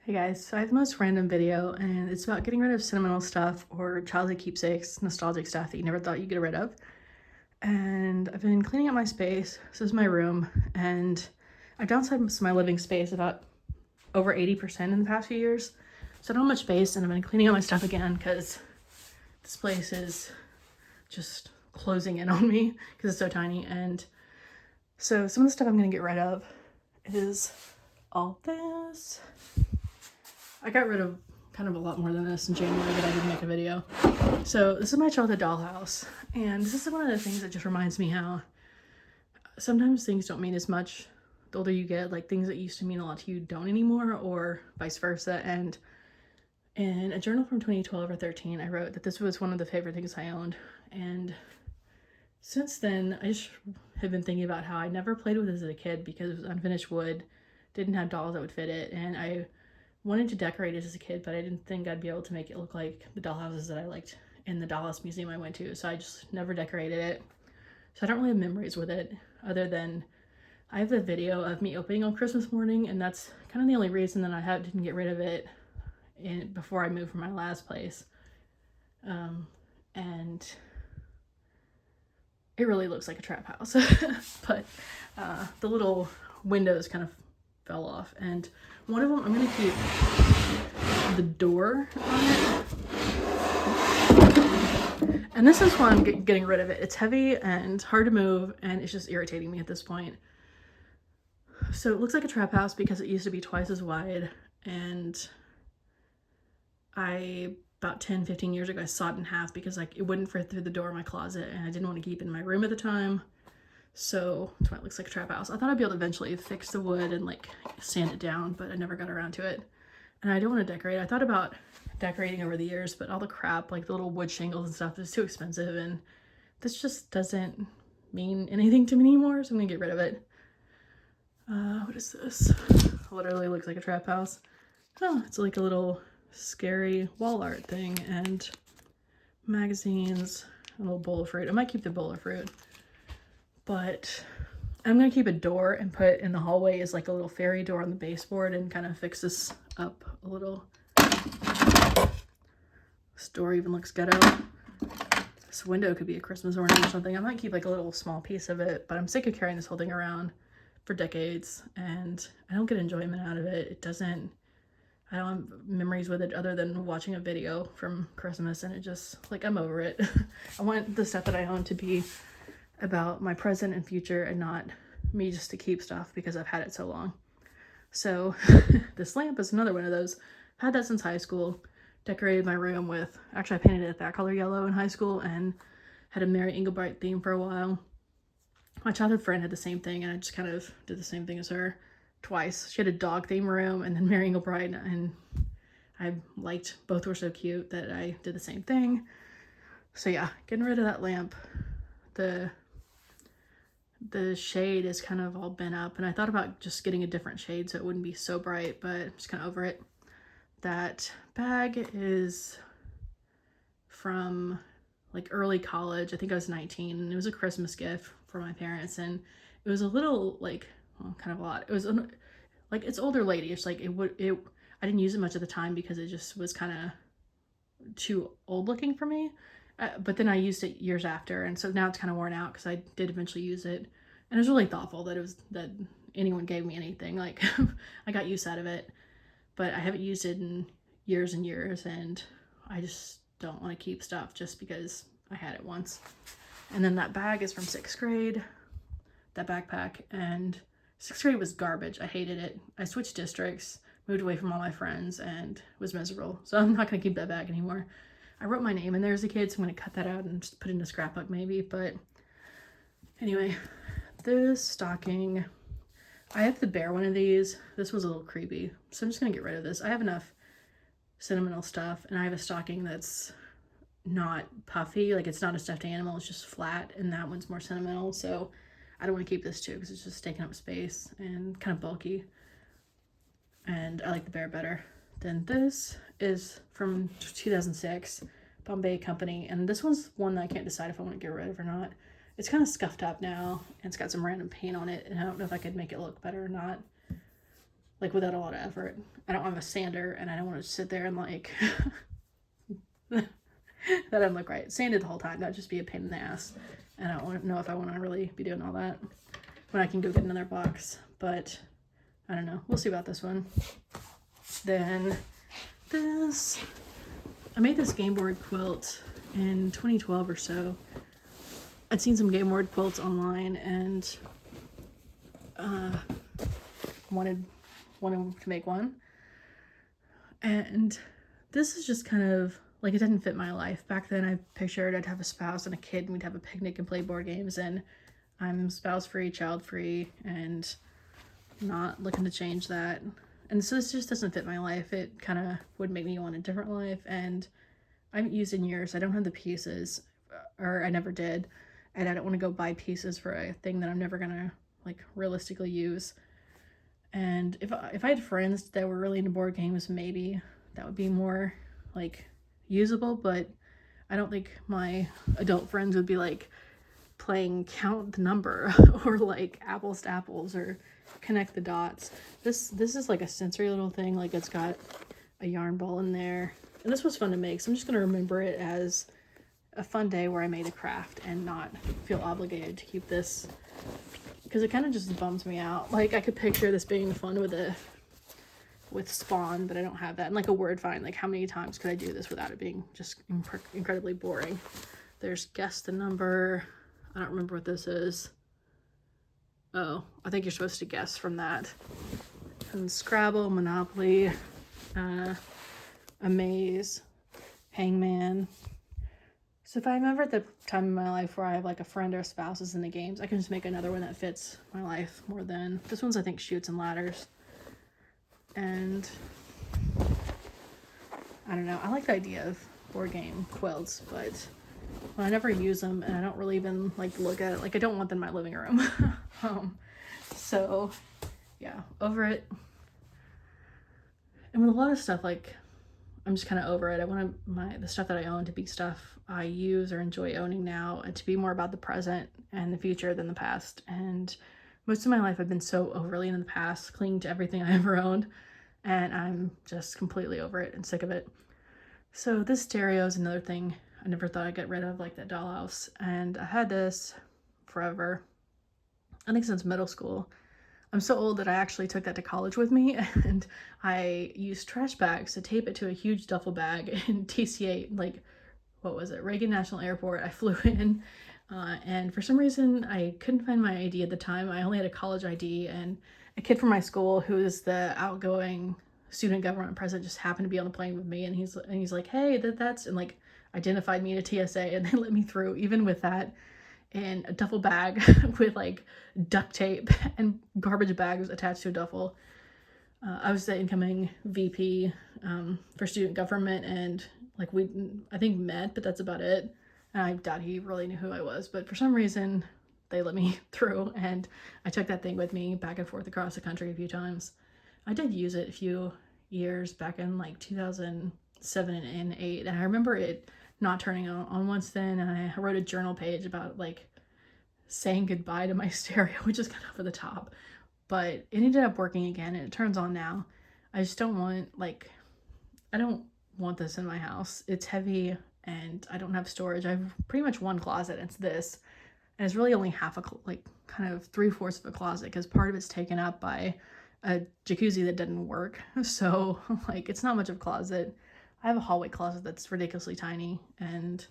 Hey guys, so I have the most random video and it's about getting rid of sentimental stuff or childhood keepsakes, nostalgic stuff that you never thought you'd get rid of. And I've been cleaning up my space. So this is my room and I've downsized my living space about over 80% in the past few years. So I don't have much space and I've been cleaning up my stuff again because this place is just closing in on me because it's so tiny. And so some of the stuff I'm gonna get rid of is all this. I got rid of kind of a lot more than this in January, but I didn't make a video. So this is my childhood dollhouse. And this is one of the things that just reminds me how sometimes things don't mean as much the older you get. Like things that used to mean a lot to you don't anymore, or vice versa. And in a journal from 2012 or 13, I wrote that this was one of the favorite things I owned. And since then, I just have been thinking about how I never played with this as a kid because it was unfinished wood, didn't have dolls that would fit it, and I wanted to decorate it as a kid, but I didn't think I'd be able to make it look like the dollhouses that I liked in the dollhouse museum I went to, so I just never decorated it. So I don't really have memories with it, other than I have the video of me opening on Christmas morning, and that's kind of the only reason that I didn't get rid of it before I moved from my last place. And it really looks like a trap house, but the little windows kind of fell off, and one of them I'm gonna keep the door on it, and this is why I'm getting rid of it. It's heavy and hard to move, and it's just irritating me at this point. So it looks like a trap house because it used to be twice as wide, and about 10-15 years ago I sawed it in half because it wouldn't fit through the door of my closet, and I didn't want to keep it in my room at the time. So that's why it looks like a trap house. I thought I'd be able to eventually fix the wood and sand it down, but I never got around to it. And I don't want to decorate. I thought about decorating over the years, but all the crap, like the little wood shingles and stuff, is too expensive, and this just doesn't mean anything to me anymore, so I'm gonna get rid of it. What is this? Literally looks like a trap house. Oh, it's like a little scary wall art thing, and magazines, a little bowl of fruit. I might keep the bowl of fruit. But I'm going to keep a door and put in the hallway as like a little fairy door on the baseboard and kind of fix this up a little. This door even looks ghetto. This window could be a Christmas ornament or something. I might keep like a little small piece of it, but I'm sick of carrying this whole thing around for decades and I don't get enjoyment out of it. I don't have memories with it other than watching a video from Christmas, and it just, I'm over it. I want the stuff that I own to be about my present and future and not me just to keep stuff because I've had it so long. So this lamp is another one of those. Had that since high school. Decorated my room with, actually I painted it that color yellow in high school and had a Mary Engelbreit theme for a while. My childhood friend had the same thing, and I just kind of did the same thing as her twice. She had a dog theme room and then Mary Engelbreit, and I liked both were so cute that I did the same thing. So yeah, getting rid of that lamp. The shade is kind of all bent up, and I thought about just getting a different shade so it wouldn't be so bright, but I'm just kind of over it. That bag is from early college. I think I was 19, and it was a Christmas gift for my parents, and it was a little kind of a lot. It was it's older lady. It's I didn't use it much at the time because it just was kind of too old looking for me. But then I used it years after, and so now it's kind of worn out because I did eventually use it, and it was really thoughtful that anyone gave me anything. I got use out of it, but I haven't used it in years and years, and I just don't want to keep stuff just because I had it once. And then that bag is from 6th grade, that backpack, and 6th grade was garbage. I hated it. I switched districts, moved away from all my friends, and was miserable. So I'm not going to keep that bag anymore. I wrote my name in there as a kid, so I'm going to cut that out and just put it in a scrapbook maybe. But anyway, this stocking, I have the bear one of these. This was a little creepy, so I'm just going to get rid of this. I have enough sentimental stuff, and I have a stocking that's not puffy. It's not a stuffed animal, it's just flat, and that one's more sentimental. So I don't want to keep this too because it's just taking up space and kind of bulky. And I like the bear better. Then this is from 2006, Bombay Company, and this one's one that I can't decide if I want to get rid of or not. It's kind of scuffed up now, and it's got some random paint on it, and I don't know if I could make it look better or not. like without a lot of effort. I don't have a sander, and I don't want to sit there and like that doesn't look right. Sanded the whole time, that'd just be a pain in the ass. And I don't know if I want to really be doing all that when I can go get another box. But I don't know. We'll see about this one. Then this, I made this game board quilt in 2012 or so. I'd seen some game board quilts online and wanted to make one. And this is just kind of like, it didn't fit my life. Back then I pictured I'd have a spouse and a kid and we'd have a picnic and play board games, and I'm spouse free, child free, and not looking to change that. And so this just doesn't fit my life. It kind of would make me want a different life, and I haven't used in years. I don't have the pieces, or I never did, and I don't want to go buy pieces for a thing that I'm never gonna like realistically use. And if I had friends that were really into board games, maybe that would be more like usable, but I don't think my adult friends would be like playing count the number or like apples to apples or connect the dots. This is like a sensory little thing. Like, it's got a yarn ball in there, and this was fun to make, so I'm just gonna remember it as a fun day where I made a craft and not feel obligated to keep this, because it kind of just bums me out. Like, I could picture this being fun with Spawn, but I don't have that. And like a word find, like how many times could I do this without it being just incredibly boring? There's guess the number. I don't remember what this is. Oh, I think you're supposed to guess from that. And Scrabble, Monopoly, a maze, Hangman. So if I remember at the time in my life where I have like a friend or a spouse is in the games, I can just make another one that fits my life more than this one's, I think, Chutes and Ladders. And I don't know, I like the idea of board game quilts, but when I never use them and I don't really even like look at it, like I don't want them in my living room. So yeah, over it. And with a lot of stuff, like, I'm just kind of over it. I want the stuff that I own to be stuff I use or enjoy owning now, and to be more about the present and the future than the past. And most of my life I've been so overly in the past, clinging to everything I ever owned, and I'm just completely over it and sick of it. So this stereo is another thing I never thought I'd get rid of, like that dollhouse. And I had this forever, I think since middle school. I'm so old that I actually took that to college with me, and I used trash bags to tape it to a huge duffel bag in TCA, like, what was it, Reagan National Airport. I flew in, and for some reason I couldn't find my ID at the time. I only had a college ID, and a kid from my school who is the outgoing student government president just happened to be on the plane with me, and he's like, hey, that's, and like identified me to TSA, and they let me through even with that in a duffel bag with like duct tape and garbage bags attached to a duffel. I was the incoming VP for student government, and like we, I think, met, but that's about it. And I doubt he really knew who I was, but for some reason they let me through, and I took that thing with me back and forth across the country a few times. I did use it a few years back in like 2007 and 8, and I remember it not turning on once then, and I wrote a journal page about like saying goodbye to my stereo, which is kind of over the top, but it ended up working again, and it turns on now. I just don't want, like, I don't want this in my house. It's heavy and I don't have storage. I have pretty much one closet, it's this, and it's really only half a, like, kind of 3/4 of a closet, because part of it's taken up by a jacuzzi that didn't work. So like, it's not much of a closet. I have a hallway closet that's ridiculously tiny, and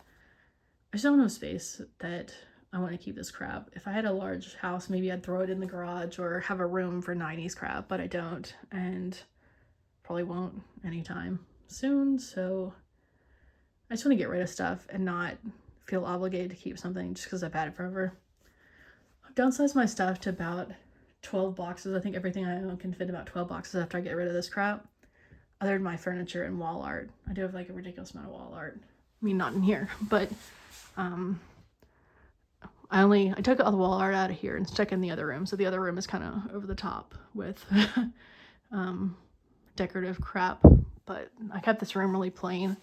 I just don't have space that I want to keep this crap. If I had a large house, maybe I'd throw it in the garage or have a room for 90s crap, but I don't, and probably won't anytime soon. So I just want to get rid of stuff and not feel obligated to keep something just because I've had it forever. I've downsized my stuff to about 12 boxes. I think everything I own can fit about 12 boxes after I get rid of this crap. Other than my furniture and wall art. I do have like a ridiculous amount of wall art. I mean, not in here, but I took all the wall art out of here and stuck in the other room. So the other room is kind of over the top with decorative crap, but I kept this room really plain.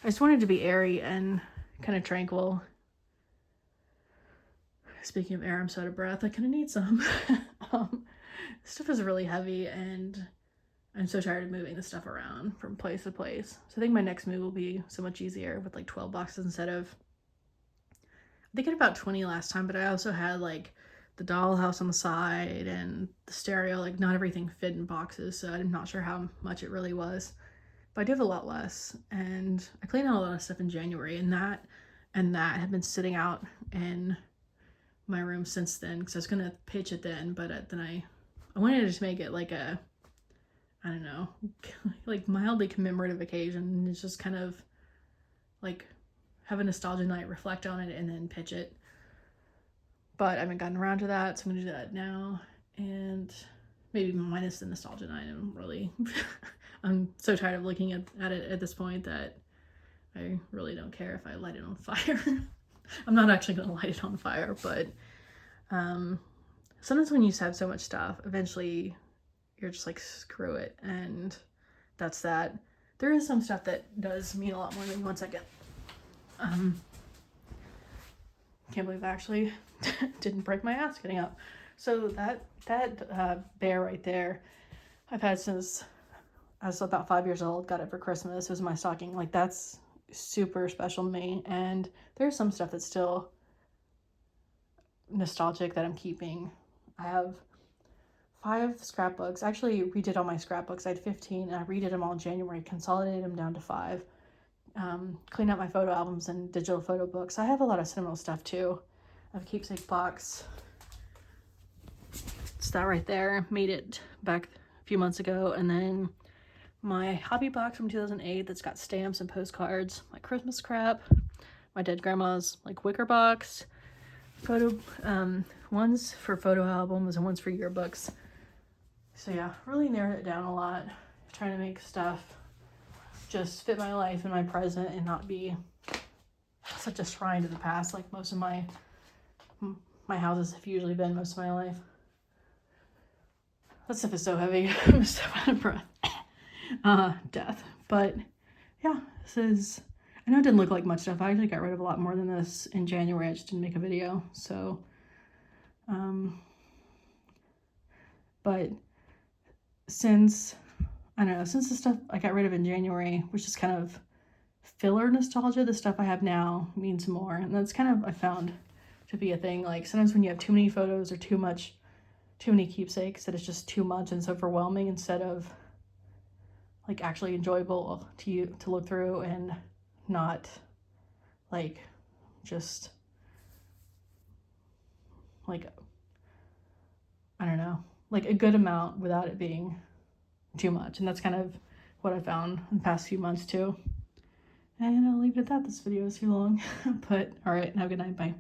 I just wanted it to be airy and kind of tranquil. Speaking of air, I'm so out of breath. I kind of need some. Stuff is really heavy, and I'm so tired of moving the stuff around from place to place. So I think my next move will be so much easier with like 12 boxes instead of, I think I had about 20 last time, but I also had like the dollhouse on the side and the stereo. Like not everything fit in boxes, so I'm not sure how much it really was. But I do have a lot less, and I cleaned out a lot of stuff in January, and that had been sitting out in my room since then because I was gonna pitch it then, but then I wanted to just make it like a, I don't know, like mildly commemorative occasion. It's just kind of like have a nostalgia night, reflect on it, and then pitch it. But I haven't gotten around to that, so I'm gonna do that now, and maybe minus the nostalgia night. I'm really, I'm so tired of looking at it at this point that I really don't care if I light it on fire. I'm not actually gonna light it on fire, but sometimes when you just have so much stuff, eventually you're just like, screw it, and that's that. There is some stuff that does mean a lot more than 1 second. Can't believe I actually didn't break my ass getting up. So that bear right there, I've had since I was about 5 years old. Got it for Christmas. It was my stocking. Like that's super special to me. And there's some stuff that's still nostalgic that I'm keeping. I have 5 scrapbooks. I actually redid all my scrapbooks. I had 15 and I redid them all in January, consolidated them down to 5. Cleaned out my photo albums and digital photo books. I have a lot of sentimental stuff too. I have a keepsake box. It's that right there. Made it back a few months ago. And then my hobby box from 2008 that's got stamps and postcards, my Christmas crap, my dead grandma's like wicker box, photo, ones for photo albums and ones for yearbooks. So yeah, really narrowed it down a lot. Trying to make stuff just fit my life and my present and not be such a shrine to the past like most of my houses have usually been most of my life. That stuff is so heavy. I'm so out of breath. Death. But yeah, this is, I know it didn't look like much stuff. I actually got rid of a lot more than this in January. I just didn't make a video. So, but since, I don't know, since the stuff I got rid of in January, which is kind of filler nostalgia, the stuff I have now means more. And that's kind of, I found to be a thing. Like sometimes when you have too many photos or too many keepsakes, that it's just too much and it's overwhelming instead of like actually enjoyable to look through and not like just like, I don't know, like a good amount without it being too much. And that's kind of what I found in the past few months too. And I'll leave it at that. This video is too long, but all right, have a good night. Bye.